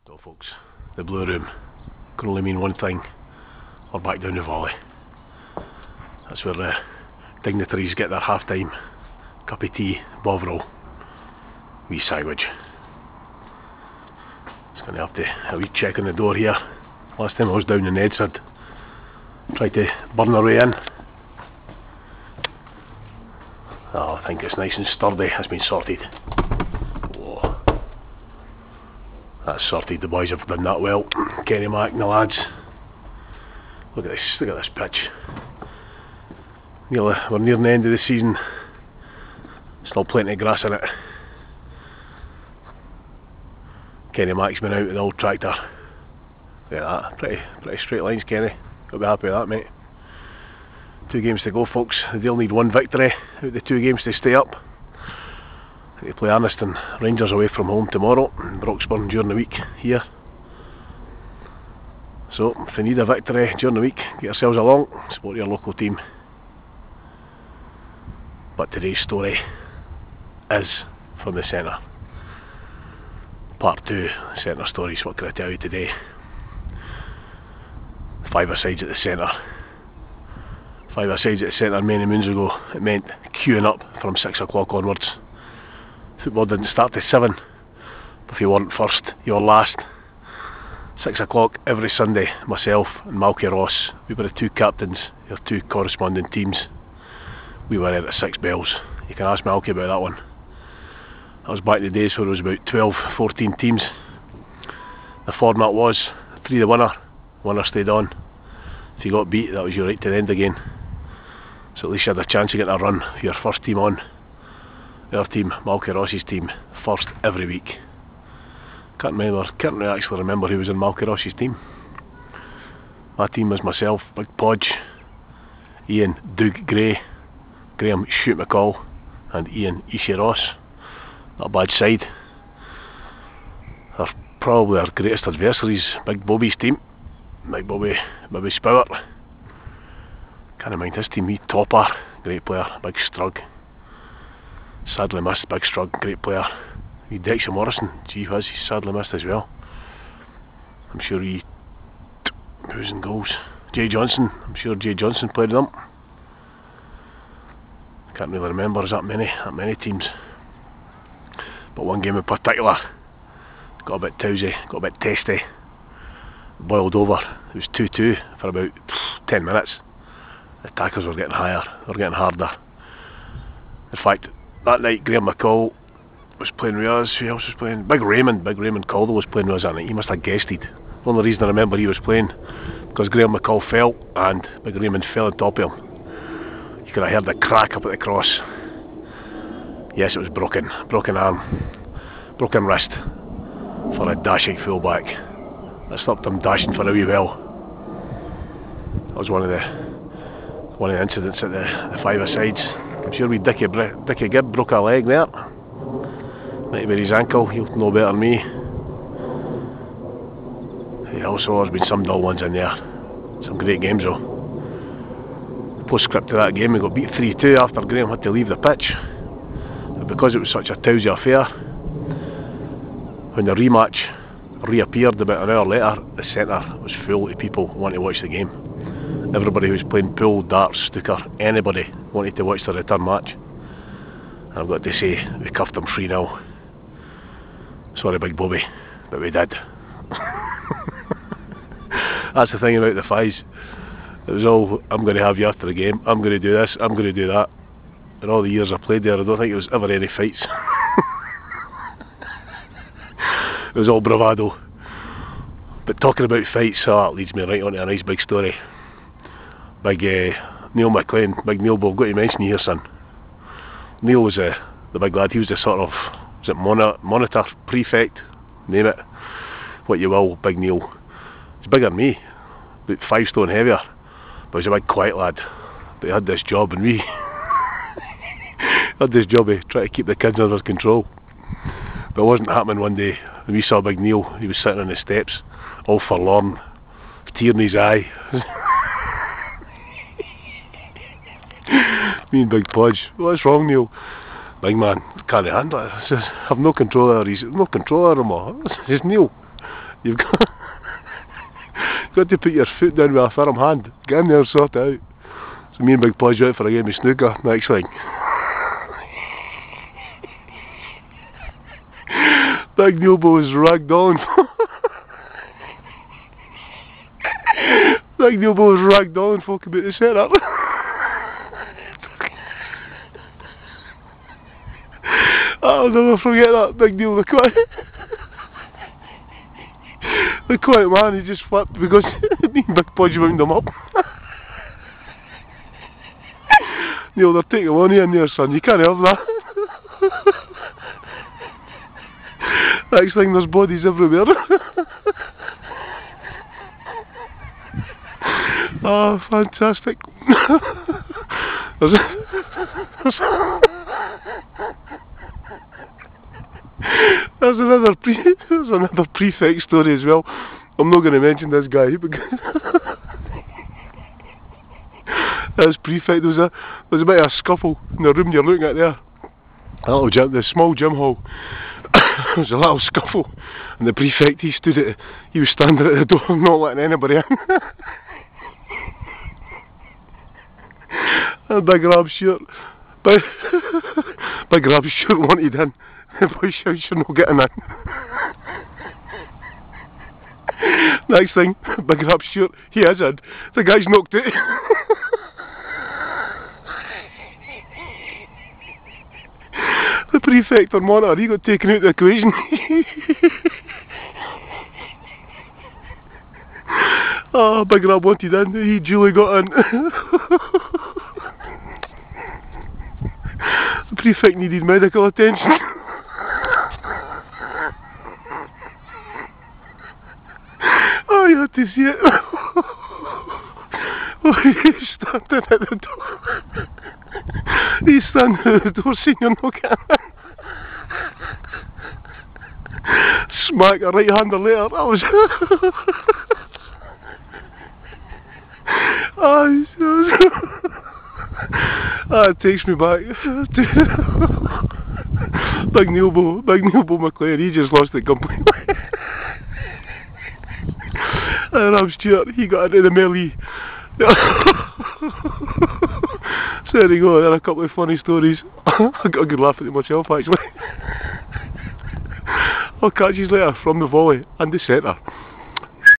So folks, the Blue Room can only mean one thing: we're back down the valley. That's where the dignitaries get their half-time cup of tea, bovril, wee sandwich. Just going to have to a wee check on the door here. Last time I was down in Neds, I'd tried to burn our way in. Oh, I think it's nice and sturdy. It's been sorted. Whoa. That's sorted. The boys have done that well. Kenny Mac and the lads. Look at this. Look at this pitch. We're near the end of the season. Still plenty of grass in it. Kenny Mac's been out with the old tractor. Look at that. Pretty straight lines, Kenny. Got to be happy with that, mate. 2 games to go, folks. They'll need 1 victory out of the 2 games to stay up. They play Arniston Rangers away from home tomorrow, and Broxburn during the week here. So if you need a victory during the week, get yourselves along, support your local team. But today's story is from the centre. Part 2, centre stories. What can I tell you today? 5-a-sides at the centre. 5-a-sides at the centre many moons ago. It meant queuing up from 6 o'clock onwards. Football didn't start till 7. If you weren't first, you were last. 6 o'clock every Sunday. Myself and Malky Ross, we were the 2 captains, your 2 corresponding teams. We were there at 6 bells. You can ask Malky about that one. That was back in the days where there was about 12, 14 teams. The format was 3 the winner stayed on. If you got beat, that was your right to the end again. So at least you had a chance of getting a run. Your first team on. Our team, Malky Ross's team, first every week. Can't actually remember who was in Malky Ross's team. My team was myself, Big Podge, Ian Doug Gray, Graham Shoot McCall, and Ian Ishii Ross. Not a bad side. Probably our greatest adversaries, Big Bobby's team. Big Bobby Spowert. Can't mind his team. Wee Topper, great player. Big Strug. Sadly missed. Big Strug, great player. Wee Dexter Morrison, gee whiz, he's sadly missed as well. I'm sure who's in goals? Jay Johnson. I'm sure Jay Johnson played with them. Can't really remember. There's that many teams. But one game in particular got a bit tousy, got a bit testy. Boiled over. It was 2-2 for about 10 minutes. The tackles were getting higher, they were getting harder. In fact, that night Graham McCall was playing with us. Who else was playing? Big Raymond Calder was playing with us that night. He must have guested. The only reason I remember he was playing because Graham McCall fell and Big Raymond fell on top of him. You could have heard the crack up at the cross. Yes, it was broken arm, broken wrist for a dashing fullback. That stopped him dashing for a wee while. That was one of the incidents at the 5-a-sides. I'm sure we Dickie Gibb broke a leg there. Might be his ankle, he'll know better than me. Also, there's been some dull ones in there. Some great games though. The postscript to that game, we got beat 3-2 after Graham had to leave the pitch. But because it was such a tousy affair, when the rematch reappeared about an hour later, the centre was full of people wanting to watch the game. Everybody who was playing pool, darts, snooker, anybody wanted to watch the return match. And I've got to say, we cuffed them 3-0. Sorry, Big Bobby, but we did. That's the thing about the 5s. It was all, I'm going to have you after the game, I'm going to do this, I'm going to do that. In all the years I played there, I don't think there was ever any fights. It was all bravado. But talking about fights, that leads me right on to a nice big story. Big Neil McLean, Big Neil, but I've got to mention you here, son. Neil was the big lad. He was the sort of, was it monitor, prefect, name it, what you will. Big Neil. He's bigger than me, about 5 stone heavier, but he's a big quiet lad. But he had this job, and we had this job of trying to keep the kids under control. But it wasn't happening one day. When we saw Big Neil, he was sitting on the steps, all forlorn, with a tear in his eye. Me and Big Podge, what's wrong, Neil? Big man, can't handle it. I says, I've no control over him all. I says, Neil, You've got to put your foot down with a firm hand. Get in there and sort it out. So me and Big Pudge out for a game of snooker. Next thing, Big Newbo is ragdolling. Big Newbo was ragdolling folk about the setup. I'll never forget that. Big Neil, the quiet man, he just flipped because me and Big Pudge wound him up. Neil, they're taking money in there, son, you can't have that. Next thing, there's bodies everywhere. Oh, fantastic. There's another prefect story as well. I'm not going to mention this guy because this prefect, there was a bit of a scuffle in the room you're looking at there. A little gym, the small gym hall. There was a little scuffle, and the prefect, he was standing at the door, not letting anybody in. And Big Rab's shirt wanted in. The boy shouts, "You're not getting in." Next thing, Big Rab's shirt, he is in. The guy's knocked out. The prefect or monitor, he got taken out of the equation. Oh, Big Rab wanted in, he duly got in. The prefect needed medical attention. Oh, you had to see it. Oh, he's standing at the door. He's standing at the door saying you're not getting in. Smack a right-hander later. That was... That takes me back. Big Newbo McLean, he just lost it completely. And I'm Stuart, he got into the melee. So there you go, there are a couple of funny stories. I got a good laugh at it myself actually. I'll catch you later from the volley and the centre.